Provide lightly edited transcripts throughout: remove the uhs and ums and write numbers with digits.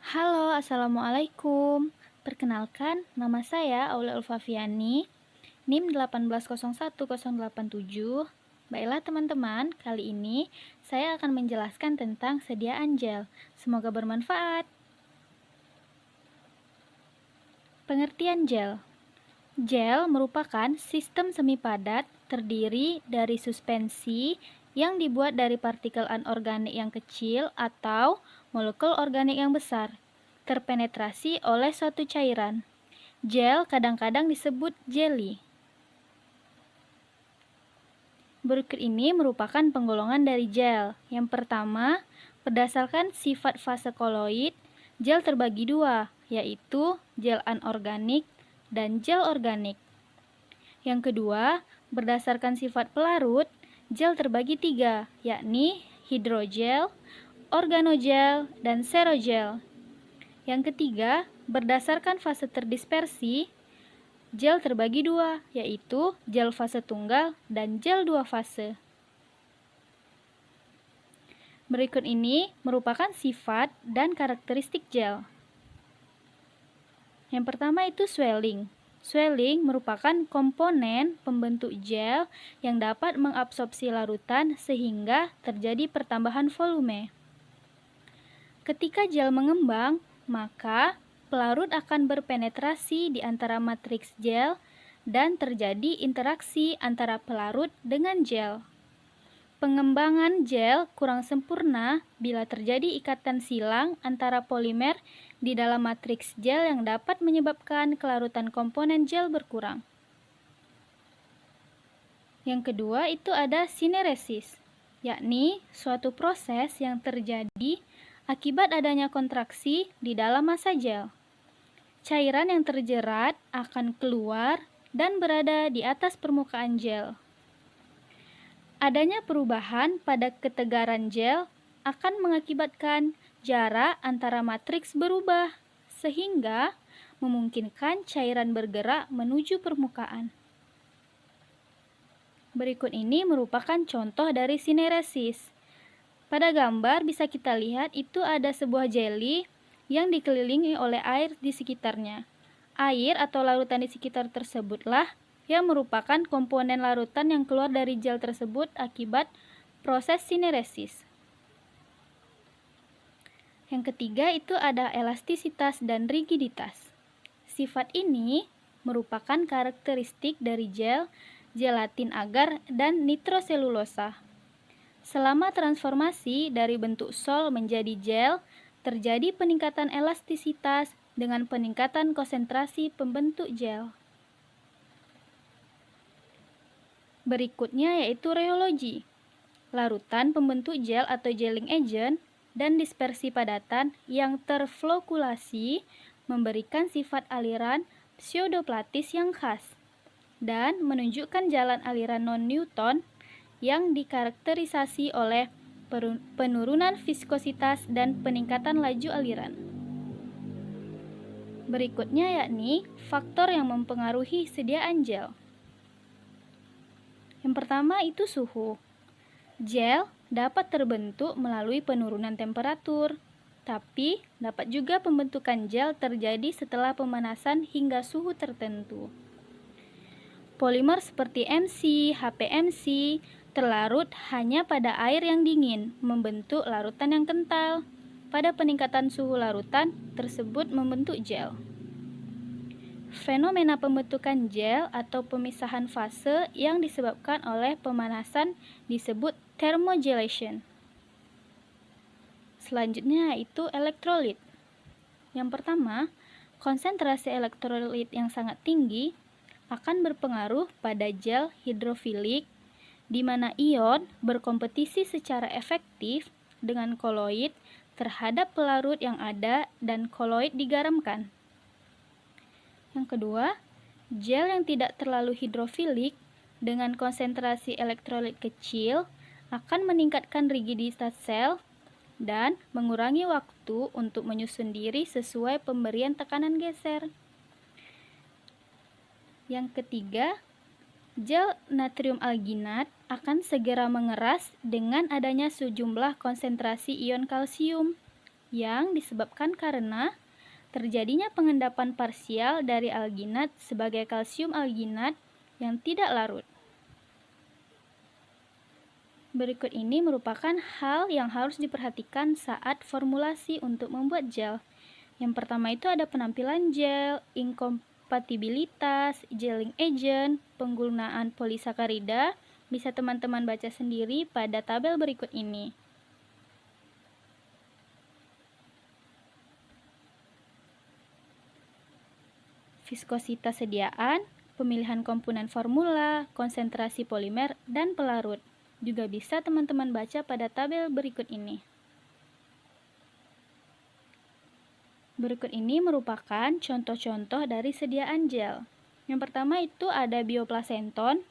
Halo, Assalamualaikum. Perkenalkan, nama saya Aulia Ulfaviani, NIM 1801087. Baiklah teman-teman, kali ini saya akan menjelaskan tentang sediaan gel. Semoga bermanfaat. Pengertian gel. Gel merupakan sistem semi padat terdiri dari suspensi yang dibuat dari partikel anorganik yang kecil atau molekul organik yang besar, terpenetrasi oleh suatu cairan. Gel kadang-kadang disebut jelly. Berikut ini merupakan penggolongan dari gel. Yang pertama, berdasarkan sifat fase koloid, gel terbagi dua, yaitu gel anorganik dan gel organik. Yang kedua, berdasarkan sifat pelarut, gel terbagi tiga, yakni hidrogel, organogel, dan serogel. Yang ketiga, berdasarkan fase terdispersi, gel terbagi dua, yaitu gel fase tunggal dan gel dua fase. Berikut ini merupakan sifat dan karakteristik gel. Yang pertama itu swelling. Swelling merupakan komponen pembentuk gel yang dapat mengabsorpsi larutan sehingga terjadi pertambahan volume. Ketika gel mengembang, maka pelarut akan berpenetrasi di antara matriks gel dan terjadi interaksi antara pelarut dengan gel. Pengembangan gel kurang sempurna bila terjadi ikatan silang antara polimer di dalam matriks gel yang dapat menyebabkan kelarutan komponen gel berkurang. Yang kedua itu ada sineresis, yakni suatu proses yang terjadi akibat adanya kontraksi di dalam massa gel. Cairan yang terjerat akan keluar dan berada di atas permukaan gel. Adanya perubahan pada ketegaran gel akan mengakibatkan jarak antara matriks berubah, sehingga memungkinkan cairan bergerak menuju permukaan. Berikut ini merupakan contoh dari sineresis. Pada gambar bisa kita lihat itu ada sebuah jelly yang dikelilingi oleh air di sekitarnya. Air atau larutan di sekitar tersebutlah yang merupakan komponen larutan yang keluar dari gel tersebut akibat proses sineresis. Yang ketiga itu ada elastisitas dan rigiditas. Sifat ini merupakan karakteristik dari gel, gelatin agar, dan nitroselulosa. Selama transformasi dari bentuk sol menjadi gel, terjadi peningkatan elastisitas dengan peningkatan konsentrasi pembentuk gel. Berikutnya yaitu rheology. Larutan pembentuk gel atau gelling agent dan dispersi padatan yang terflokulasi memberikan sifat aliran pseudoplatis yang khas dan menunjukkan jalan aliran non-Newton yang dikarakterisasi oleh penurunan viskositas dan peningkatan laju aliran. Berikutnya yakni faktor yang mempengaruhi sediaan gel. Yang pertama itu suhu. Gel dapat terbentuk melalui penurunan temperatur, tapi dapat juga pembentukan gel terjadi setelah pemanasan hingga suhu tertentu. Polimer seperti MC, HPMC terlarut hanya pada air yang dingin, membentuk larutan yang kental. Pada peningkatan suhu larutan tersebut membentuk gel. Fenomena pembentukan gel atau pemisahan fase yang disebabkan oleh pemanasan disebut thermogelation. Selanjutnya yaitu elektrolit. Yang pertama, konsentrasi elektrolit yang sangat tinggi akan berpengaruh pada gel hidrofilik, di mana ion berkompetisi secara efektif dengan koloid terhadap pelarut yang ada dan koloid digaramkan. Yang kedua, gel yang tidak terlalu hidrofilik dengan konsentrasi elektrolit kecil akan meningkatkan rigiditas sel dan mengurangi waktu untuk menyusun diri sesuai pemberian tekanan geser. Yang ketiga, gel natrium alginat akan segera mengeras dengan adanya sejumlah konsentrasi ion kalsium. yang disebabkan karena terjadinya pengendapan parsial dari alginat sebagai kalsium alginat yang tidak larut. Berikut ini merupakan hal yang harus diperhatikan saat formulasi untuk membuat gel. Yang pertama itu ada penampilan gel, inkompatibilitas, gelling agent, penggunaan polisakarida. Bisa teman-teman baca sendiri pada tabel berikut ini. Viskositas sediaan, pemilihan komponen formula, konsentrasi polimer, dan pelarut. Juga bisa teman-teman baca pada tabel berikut ini. Berikut ini merupakan contoh-contoh dari sediaan gel. Yang pertama itu ada bioplasenton,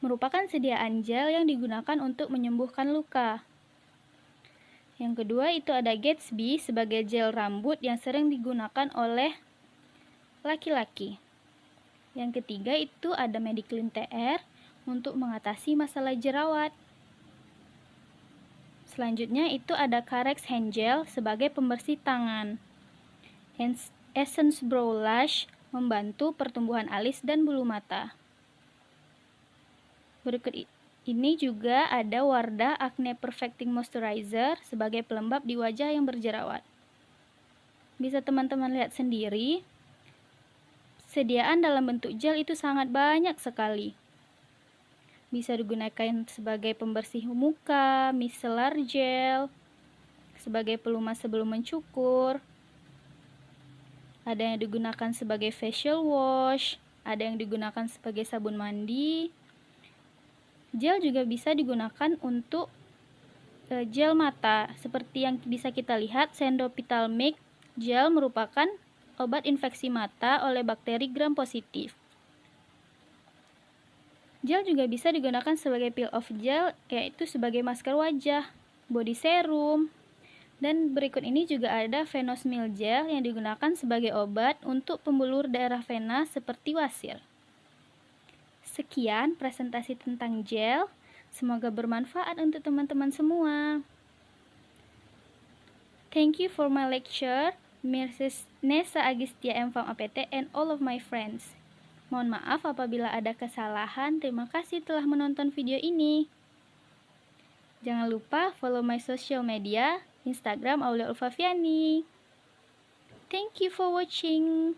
merupakan sediaan gel yang digunakan untuk menyembuhkan luka. Yang kedua itu ada Gatsby sebagai gel rambut yang sering digunakan oleh laki-laki. Yang ketiga itu ada Mediclean TR untuk mengatasi masalah jerawat. Selanjutnya itu ada Carex Hand Gel sebagai pembersih tangan. Essence Brow Lash membantu pertumbuhan alis dan bulu mata. Berikut ini juga ada Wardah Acne Perfecting Moisturizer sebagai pelembab di wajah yang berjerawat. Bisa teman-teman lihat sendiri, sediaan dalam bentuk gel itu sangat banyak sekali. Bisa digunakan sebagai pembersih muka, micellar gel, sebagai pelumas sebelum mencukur. Ada yang digunakan sebagai facial wash, ada yang digunakan sebagai sabun mandi. Gel juga bisa digunakan untuk gel mata. Seperti yang bisa kita lihat, Sendopitalmic gel merupakan obat infeksi mata oleh bakteri gram positif. Gel juga bisa digunakan sebagai peel off gel, yaitu sebagai masker wajah, body serum. Dan berikut ini juga ada Venosmil gel yang digunakan sebagai obat untuk pembuluh daerah vena seperti wasir. Sekian presentasi tentang gel. Semoga bermanfaat untuk teman-teman semua. Thank you for my lecture, Mrs. Nessa Agistia M.Pharm APT and all of my friends. Mohon maaf apabila ada kesalahan. Terima kasih telah menonton video ini. Jangan lupa follow my social media, Instagram Aulia Ulfaviani. Thank you for watching.